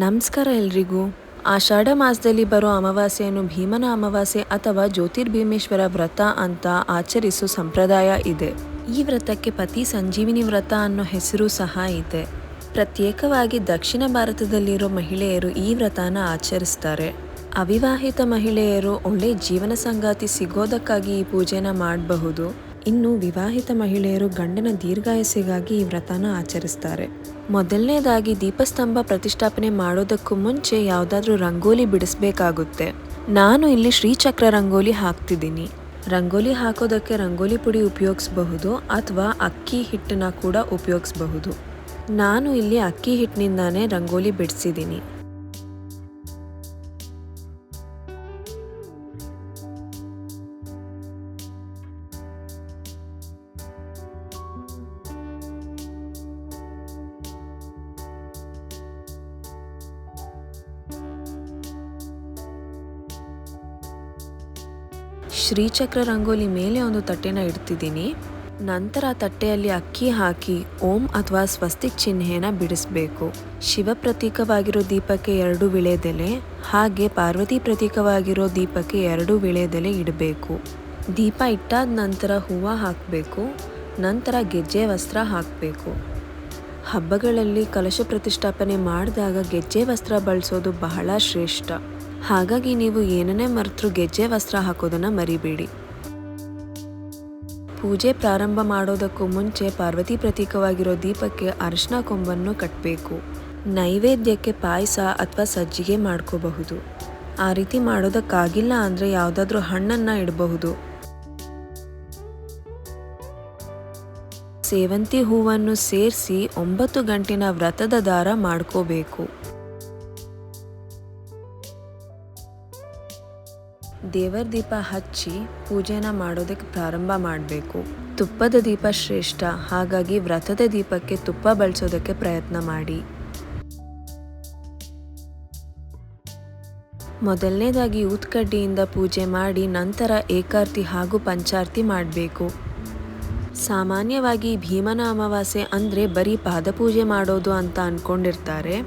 ನಮಸ್ಕಾರ ಎಲ್ರಿಗೂ. ಆಷಾಢ ಮಾಸದಲ್ಲಿ ಬರೋ ಅಮಾವಾಸ್ಯೆಯನ್ನು ಭೀಮನ ಅಮಾವಾಸ್ಯೆ ಅಥವಾ ಜ್ಯೋತಿರ್ಭೀಮೇಶ್ವರ ವ್ರತ ಅಂತ ಆಚರಿಸೋ ಸಂಪ್ರದಾಯ ಇದೆ. ಈ ವ್ರತಕ್ಕೆ ಪತಿ ಸಂಜೀವಿನಿ ವ್ರತ ಅನ್ನೋ ಹೆಸರು ಸಹ ಇದೆ. ಪ್ರತ್ಯೇಕವಾಗಿ ದಕ್ಷಿಣ ಭಾರತದಲ್ಲಿರೋ ಮಹಿಳೆಯರು ಈ ವ್ರತನ ಆಚರಿಸ್ತಾರೆ. ಅವಿವಾಹಿತ ಮಹಿಳೆಯರು ಒಳ್ಳೆ ಜೀವನ ಸಂಗಾತಿ ಸಿಗೋದಕ್ಕಾಗಿ ಈ ಪೂಜೆನ ಮಾಡಬಹುದು. ಇನ್ನು ವಿವಾಹಿತ ಮಹಿಳೆಯರು ಗಂಡನ ದೀರ್ಘಾಯಸ್ಸಿಗಾಗಿ ಈ ವ್ರತನ ಆಚರಿಸ್ತಾರೆ. ಮೊದಲನೇದಾಗಿ ದೀಪಸ್ತಂಭ ಪ್ರತಿಷ್ಠಾಪನೆ ಮಾಡೋದಕ್ಕೂ ಮುಂಚೆ ಯಾವುದಾದ್ರೂ ರಂಗೋಲಿ ಬಿಡಿಸ್ಬೇಕಾಗುತ್ತೆ. ನಾನು ಇಲ್ಲಿ ಶ್ರೀಚಕ್ರ ರಂಗೋಲಿ ಹಾಕ್ತಿದ್ದೀನಿ. ರಂಗೋಲಿ ಹಾಕೋದಕ್ಕೆ ರಂಗೋಲಿ ಪುಡಿ ಉಪಯೋಗಿಸಬಹುದು ಅಥವಾ ಅಕ್ಕಿ ಹಿಟ್ಟನ್ನ ಕೂಡ ಉಪಯೋಗಿಸಬಹುದು. ನಾನು ಇಲ್ಲಿ ಅಕ್ಕಿ ಹಿಟ್ಟಿನಿಂದಾನೇ ರಂಗೋಲಿ ಬಿಡಿಸಿದ್ದೀನಿ. ಶ್ರೀಚಕ್ರ ರಂಗೋಲಿ ಮೇಲೆ ಒಂದು ತಟ್ಟೆನ ಇಡ್ತಿದ್ದೀನಿ. ನಂತರ ತಟ್ಟೆಯಲ್ಲಿ ಅಕ್ಕಿ ಹಾಕಿ ಓಂ ಅಥವಾ ಸ್ವಸ್ತಿಕ್ ಚಿಹ್ನೆನ ಬಿಡಿಸ್ಬೇಕು. ಶಿವ ಪ್ರತೀಕವಾಗಿರೋ ದೀಪಕ್ಕೆ 2 ವಿಳೆದೆಲೆ, ಹಾಗೆ ಪಾರ್ವತಿ ಪ್ರತೀಕವಾಗಿರೋ ದೀಪಕ್ಕೆ 2 ವಿಳೆದೆಲೆ ಇಡಬೇಕು. ದೀಪ ಇಟ್ಟಾದ ನಂತರ ಹೂವು ಹಾಕಬೇಕು. ನಂತರ ಗೆಜ್ಜೆ ವಸ್ತ್ರ ಹಾಕಬೇಕು. ಹಬ್ಬಗಳಲ್ಲಿ ಕಲಶ ಪ್ರತಿಷ್ಠಾಪನೆ ಮಾಡಿದಾಗ ಗೆಜ್ಜೆ ವಸ್ತ್ರ ಬಳಸೋದು ಬಹಳ ಶ್ರೇಷ್ಠ. ಹಾಗಾಗಿ ನೀವು ಏನನ್ನೇ ಮರೆತರೂ ಗೆಜ್ಜೆ ವಸ್ತ್ರ ಹಾಕೋದನ್ನು ಮರಿಬೇಡಿ. ಪೂಜೆ ಪ್ರಾರಂಭ ಮಾಡೋದಕ್ಕೂ ಮುಂಚೆ ಪಾರ್ವತಿ ಪ್ರತೀಕವಾಗಿರೋ ದೀಪಕ್ಕೆ ಅರಿಶಿನ ಕೊಂಬನ್ನು ಕಟ್ಟಬೇಕು. ನೈವೇದ್ಯಕ್ಕೆ ಪಾಯಸ ಅಥವಾ ಸಜ್ಜಿಗೆ ಮಾಡ್ಕೋಬಹುದು. ಆ ರೀತಿ ಮಾಡೋದಕ್ಕಾಗಿಲ್ಲ ಅಂದರೆ ಯಾವುದಾದ್ರೂ ಹಣ್ಣನ್ನು ಇಡಬಹುದು. ಸೇವಂತಿ ಹೂವನ್ನು ಸೇರಿಸಿ 9 ಗಂಟಿನ ವ್ರತದ ದಾರ ಮಾಡ್ಕೋಬೇಕು. ದೇವರ ದೀಪ ಹಚ್ಚಿ ಪೂಜೆನ ಮಾಡೋದಕ್ಕೆ ಪ್ರಾರಂಭ ಮಾಡಬೇಕು. ತುಪ್ಪದ ದೀಪ ಶ್ರೇಷ್ಠ, ಹಾಗಾಗಿ ವ್ರತದ ದೀಪಕ್ಕೆ ತುಪ್ಪ ಬಳಸೋದಕ್ಕೆ ಪ್ರಯತ್ನ ಮಾಡಿ. ಮೊದಲನೇದಾಗಿ ಊತ್ಕಡ್ಡಿಯಿಂದ ಪೂಜೆ ಮಾಡಿ ನಂತರ ಏಕಾರ್ತಿ ಹಾಗೂ ಪಂಚಾರ್ತಿ ಮಾಡಬೇಕು. ಸಾಮಾನ್ಯವಾಗಿ ಭೀಮನ ಅಮಾವಾಸ್ಯೆ ಅಂದರೆ ಬರೀ ಪಾದಪೂಜೆ ಮಾಡೋದು ಅಂತ ಅಂದ್ಕೊಂಡಿರ್ತಾರೆ.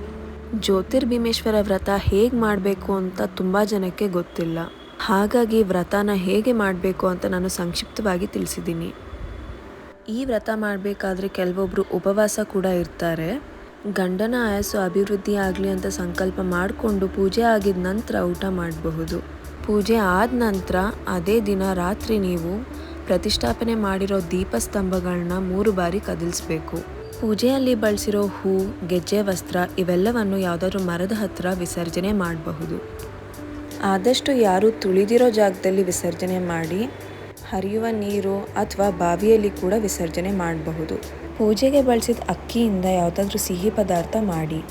ಜ್ಯೋತಿರ್ಭೀಮೇಶ್ವರ ವ್ರತ ಹೇಗೆ ಮಾಡಬೇಕು ಅಂತ ತುಂಬ ಜನಕ್ಕೆ ಗೊತ್ತಿಲ್ಲ. ಹಾಗಾಗಿ ವ್ರತನ ಹೇಗೆ ಮಾಡಬೇಕು ಅಂತ ನಾನು ಸಂಕ್ಷಿಪ್ತವಾಗಿ ತಿಳಿಸಿದ್ದೀನಿ. ಈ ವ್ರತ ಮಾಡಬೇಕಾದ್ರೆ ಕೆಲವೊಬ್ಬರು ಉಪವಾಸ ಕೂಡ ಇರ್ತಾರೆ. ಗಂಡನ ಆಯಸ್ಸು ಅಭಿವೃದ್ಧಿ ಆಗಲಿ ಅಂತ ಸಂಕಲ್ಪ ಮಾಡಿಕೊಂಡು ಪೂಜೆ ಆಗಿದ ನಂತರ ಊಟ ಮಾಡಬಹುದು. ಪೂಜೆ ಆದ ನಂತರ ಅದೇ ದಿನ ರಾತ್ರಿ ನೀವು ಪ್ರತಿಷ್ಠಾಪನೆ ಮಾಡಿರೋ ದೀಪಸ್ತಂಭಗಳನ್ನ 3 ಬಾರಿ ಕದಲಿಸ್ಬೇಕು. ಪೂಜೆಯಲ್ಲಿ ಬಳಸಿರೋ ಹೂ, ಗೆಜ್ಜೆ ವಸ್ತ್ರ ಇವೆಲ್ಲವನ್ನು ಯಾವುದಾದ್ರೂ ಮರದ ಹತ್ತಿರ ವಿಸರ್ಜನೆ ಮಾಡಬಹುದು. ಆದಷ್ಟು ಯಾರು ತುಳಿದಿರೋ ಜಾಗದಲ್ಲಿ ವಿಸರ್ಜನೆ ಮಾಡಿ. ಹರಿಯುವ ನೀರು ಅಥವಾ ಬಾವಿಯಲ್ಲಿ ಕೂಡ ವಿಸರ್ಜನೆ ಮಾಡಬಹುದು. ಪೂಜೆಗೆ ಬಳಸಿದ ಅಕ್ಕಿಯಿಂದ ಯಾವುದಾದ್ರೂ ಸಿಹಿ ಪದಾರ್ಥ ಮಾಡಿ.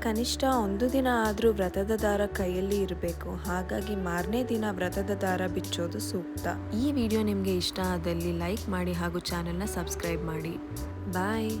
ಕನಿಷ್ಠ 1 ದಿನ ಆದರೂ ವ್ರತದ ದಾರ ಕೈಯಲ್ಲಿ ಇರಬೇಕು. ಹಾಗಾಗಿ ಮಾರನೇ ದಿನ ವ್ರತದ ದಾರ ಬಿಚ್ಚೋದು ಸೂಕ್ತ. ಈ ವಿಡಿಯೋ ನಿಮಗೆ ಇಷ್ಟ ಆದಲ್ಲಿ ಲೈಕ್ ಮಾಡಿ ಹಾಗೂ ಚಾನೆಲ್ನ ಸಬ್ಸ್ಕ್ರೈಬ್ ಮಾಡಿ. ಬಾಯ್.